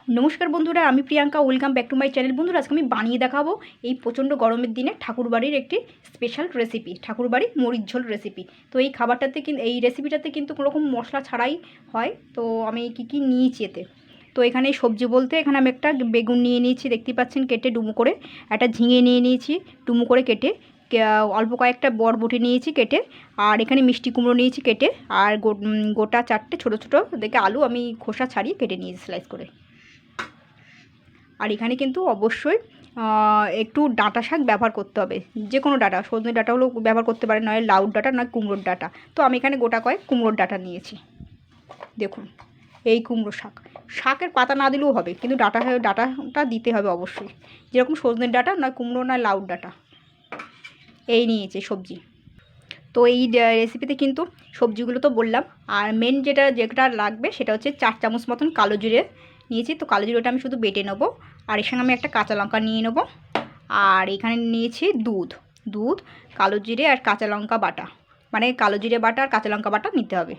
নমস্কার বন্ধুরা, আমি Priyanka. Welcome back to my channel. বন্ধুরা, আজকে আমি বানিয়ে দেখাবো এই প্রচণ্ড গরমের দিনে ঠাকুরবাড়ির একটি স্পেশাল রেসিপি, ঠাকুরবাড়ি মরিচ ঝোল রেসিপি। তো এই খাবারটাতে কিন্তু, এই রেসিপিটাতে কিন্তু কোনো রকম মশলা ছাড়াই হয়। তো আমি কি নিয়েছি এতে, তো এখানে সবজি বলতে এখানে আমি একটা বেগুন নিয়ে নিয়েছি, দেখতে পাচ্ছেন, কেটে ডুমো করে। একটা ঝিঙে নিয়ে নিয়েছি ডুমো করে কেটে। অল্প কয়েকটা বরবটি নিয়েছি কেটে। আর এখানে মিষ্টি কুমড়ো নিয়েছি কেটে। আর গোটা 4টে ছোটো ছোটো দেখে আলু আমি খোসা ছাড়িয়ে কেটে নিয়েছি স্লাইস করে। আর এখানে কিন্তু অবশ্যই একটু ডাঁটা শাক ব্যবহার করতে হবে, যে কোনো ডাঁটা, সজনে ডাঁটা হলেও ব্যবহার করতে পারেন, নয় লাউর ডাঁটা, নয় কুমড়োর ডাঁটা। তো আমি এখানে গোটা কয়েক কুমড়োর ডাঁটা নিয়েছি। দেখুন, এই কুমড়ো শাক, শাকের পাতা না দিলেও হবে, কিন্তু ডাঁটাটা দিতে হবে অবশ্যই, যেরকম সজনের ডাঁটা, নয় কুমড়ো, নয় লাউর ডাঁটা। এই নিয়েছি সবজি। তো এই রেসিপিতে কিন্তু সবজিগুলো তো বললাম, আর মেন যেটা লাগবে সেটা হচ্ছে 4 চামচ মতন কালো জিরে নিয়েছি। তো কালো জিরেটা আমি শুধু বেটে নেবো। আর এর সঙ্গে আমি একটা কাঁচা লঙ্কা নিয়ে নেবো। আর এখানে নিয়েছি দুধ, কালো জিরে আর কাঁচা লঙ্কা বাটা, মানে কালো জিরে বাটা আর কাঁচা লঙ্কা বাটা নিতে হবে।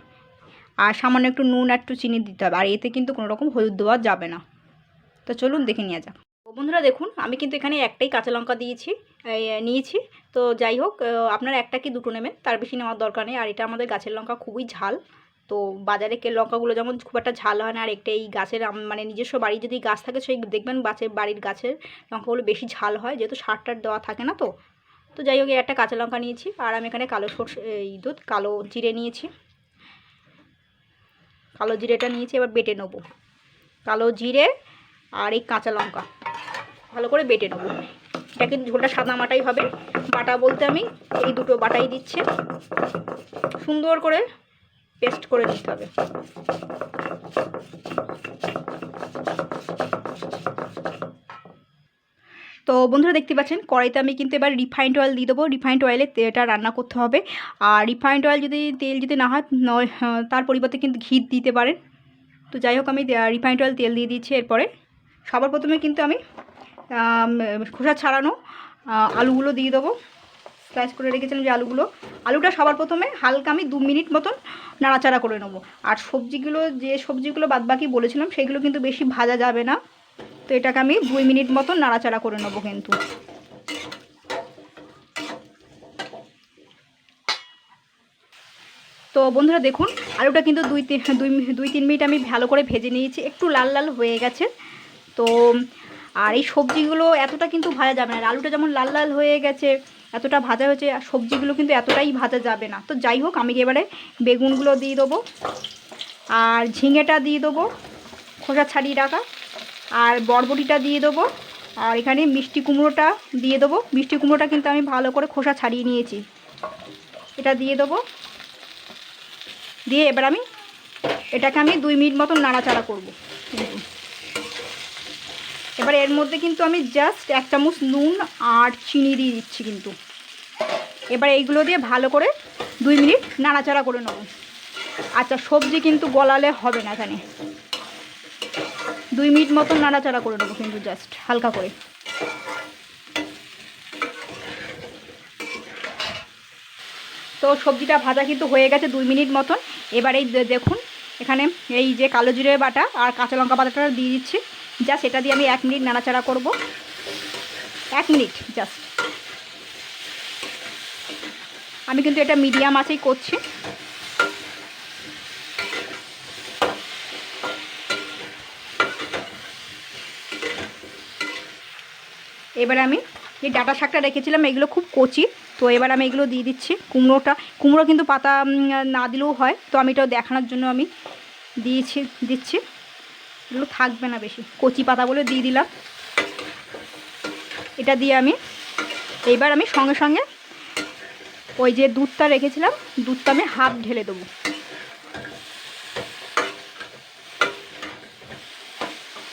আর সামান্য একটু নুন আর একটু চিনি দিতে হবে। আর এতে কিন্তু কোনো রকম হলুদ দেওয়া যাবে না। তো চলুন দেখে নেওয়া যাক। বন্ধুরা দেখুন, আমি কিন্তু এখানে একটাই কাঁচা লঙ্কা নিয়েছি। তো যাই হোক, আপনারা একটা কি দুটো নেবেন, তার বেশি নেওয়ার দরকার নেই। আর এটা আমাদের গাছের লঙ্কা, খুবই ঝাল। তো বাজারে লঙ্কাগুলো যেমন খুব একটা ঝাল হয় না, আর একটা এই গাছের মানে নিজস্ব বাড়ি যদি গাছ থাকে, সেই দেখবেন বাড়ির গাছের লঙ্কাগুলো বেশি ঝাল হয়, যেহেতু সার টার দেওয়া থাকে না। তো যাই হোক, একটা কাঁচা লঙ্কা নিয়েছি। আর আমি এখানে কালো জিরে নিয়েছি। কালো জিরেটা নিয়েছি, এবার বেটে নেবো। কালো জিরে আর এই কাঁচা লঙ্কা ভালো করে বেটে নেবো। এটা কিন্তু ঝোলটা সাদা মাটাই হবে। বাটা বলতে আমি এই দুটো বাটাই দিচ্ছি, সুন্দর করে পেস্ট করে নিতে হবে। তো বন্ধুরা দেখতে পাচ্ছেন, কড়াইতে আমি কিন্তু এবার রিফাইন্ড অয়েল দিয়ে দেবো। রিফাইন্ড অয়েলে এটা রান্না করতে হবে। আর রিফাইন্ড অয়েল তেল যদি না হয়, তার পরিবর্তে কিন্তু ঘি দিতে পারেন। তো যাই হোক, আমি রিফাইন্ড অয়েল তেল দিয়ে দিচ্ছি। এরপরে সবার প্রথমে কিন্তু আমি খোসা ছাড়ানো আলুগুলো দিয়ে দেবো। স্লাইস করে রেখেছিলাম যে আলুটা সবার প্রথমে হালকা আমি 2 মিনিট মতন নাড়াচাড়া করে নেবো। আর যে সবজিগুলো বাদবাকি বলেছিলাম, সেগুলো কিন্তু বেশি ভাজা যাবে না। তো এটাকে আমি 2 মিনিট মতন নাড়াচাড়া করে নেবো কিন্তু। তো বন্ধুরা দেখুন, আলুটা কিন্তু 2-3 মিনিট আমি ভালো করে ভেজে নিয়েছি, একটু লাল লাল হয়ে গেছে। তো আর এই সবজিগুলো এতটা কিন্তু ভাজা যাবে না। আলুটা যেমন লাল লাল হয়ে গেছে, এতটা ভাজা হয়েছে, আর সবজিগুলো কিন্তু এতটাই ভাজা যাবে না। তো যাই হোক, আমি এবারে বেগুনগুলো দিয়ে দেবো, আর ঝিঙেটা দিয়ে দেবো খোসা ছাড়িয়ে রাখা, আর বরবটিটা দিয়ে দেবো। আর এখানে মিষ্টি কুমড়োটা দিয়ে দেবো। মিষ্টি কুমড়োটা কিন্তু আমি ভালো করে খোসা ছাড়িয়ে নিয়েছি, এটা দিয়ে দেবো। দিয়ে এবার এটাকে আমি 2 মিনিট মতন নাড়াচাড়া করবো। এবার এর মধ্যে কিন্তু আমি জাস্ট 1 চামচ নুন আর চিনি দিয়ে দিচ্ছি কিন্তু। এবার এইগুলো দিয়ে ভালো করে 2 মিনিট নাড়াচাড়া করে নেব। আচ্ছা, সবজি কিন্তু গলালে হবে না, এখানে 2 মিনিট মতন নাড়াচাড়া করে নেবো কিন্তু, জাস্ট হালকা করে। তো সবজিটা ভাজা কিন্তু হয়ে গেছে 2 মিনিট মতন। এবার এই দেখুন, এখানে এই যে কালো জিরে বাটা আর কাঁচা লঙ্কা বাটাটা দিয়ে দিচ্ছি। জাস্ট এটা দিয়ে আমি 1 মিনিট নাড়াচাড়া করব, 1 মিনিট জাস্ট। আমি কিন্তু এটা মিডিয়াম আঁচেই করছি। এবার আমি যে ডাঁটা শাকটা রেখেছিলাম, এগুলো খুব কচি। তো এবার আমি এগুলো দিয়ে দিচ্ছি। কুমড়ো কিন্তু পাতা না দিলেও হয়, তো আমি এটা দেখানোর জন্য আমি দিচ্ছি। এগুলো থাকবে না বেশি, কচি পাতা বলে দিয়ে দিলাম। এটা দিয়ে এইবার আমি সঙ্গে সঙ্গে ওই যে দুধটা রেখেছিলাম, দুধটা আমি হাফ ঢেলে দেবো।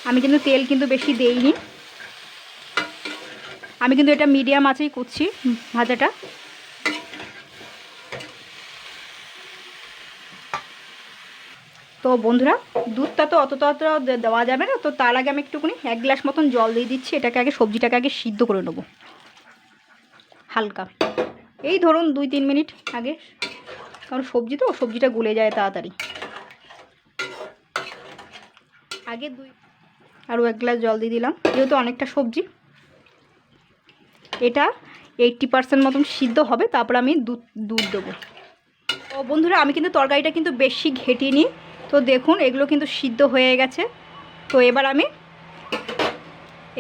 আমি কিন্তু তেল কিন্তু বেশি দেইনি, আমি কিন্তু এটা মিডিয়াম আঁচেই করছি ভাজাটা। তো বন্ধুরা, দুধটা তো অতটা দেওয়া যাবে না, তো তার আগে আমি একটুখানি 1 গ্লাস মতন জল দিয়ে দিচ্ছি। সবজিটাকে আগে সিদ্ধ করে নেবো হালকা, এই ধরুন 2-3 মিনিট আগে, কারণ সবজিটা গলে যায় তাড়াতাড়ি। আরও 1 গ্লাস জল দিয়ে দিলাম, যেহেতু অনেকটা সবজি। এটা 80% মতন সিদ্ধ হবে, তারপর আমি দুধ দেবো। তো বন্ধুরা আমি কিন্তু তরকারিটা কিন্তু বেশি ঘেটিনি, তো দেখুন এগুলো কিন্তু সিদ্ধ হয়ে গেছে। তো এবার আমি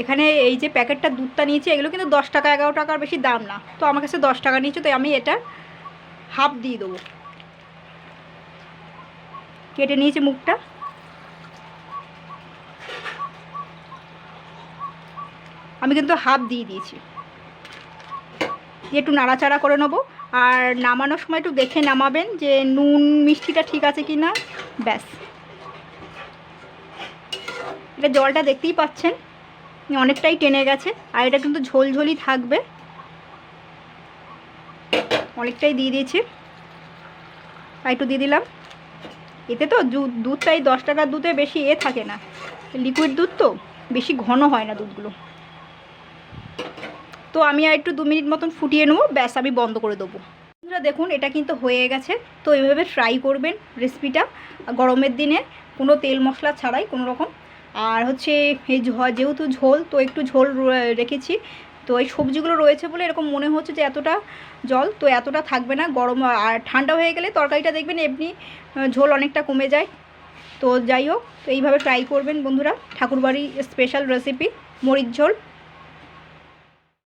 এখানে এই যে প্যাকেটটা দুধটা নিয়েছি, এগুলো কিন্তু 10 টাকা 11 টাকার বেশি দাম না, তো আমার কাছে 10 টাকা নিয়েছে, তাই আমি এটা হাফ দিয়ে দেবো। কেটে নিয়েছি মুখটা। আমি কিন্তু হাফ দিয়ে দিয়েছি, একটু নাড়াচাড়া করে নেবো। আর নামানোর সময় একটু দেখে নামাবেন যে নুন মিষ্টিটা ঠিক আছে কি না, ব্যাস। এটা জলটা দেখতেই পাচ্ছেন অনেকটাই টেনে গেছে, আর এটা কিন্তু ঝোলঝোলই থাকবে। অনেকটাই দিয়ে দিয়েছি, আর একটু দিয়ে দিলাম। এতে তো দুধটাই 10 টাকার দুধে বেশি থাকে না, লিকুইড দুধ তো বেশি ঘন হয় না দুধগুলো। তো আমি আর একটু 2 মিনিট মতন ফুটিয়ে নেবো, ব্যাস আমি বন্ধ করে দেবো। বন্ধুরা দেখুন এটা কিন্তু হয়ে গেছে। তো এইভাবে ট্রাই করবেন রেসিপিটা গরমের দিনে, কোনো তেল মশলা ছাড়াই কোনো রকম। আর হচ্ছে এই যেহেতু ঝোল, তো একটু ঝোল রেখেছি, তো এই সবজিগুলো রয়েছে বলে এরকম মনে হচ্ছে যে এতটা জল, তো এতটা থাকবে না। গরম আর ঠান্ডা হয়ে গেলে তরকারিটা দেখবেন এমনি ঝোল অনেকটা কমে যায়। তো যাই হোক, তো এইভাবে ট্রাই করবেন বন্ধুরা, ঠাকুরবাড়ি স্পেশাল রেসিপি মরিচ ঝোল।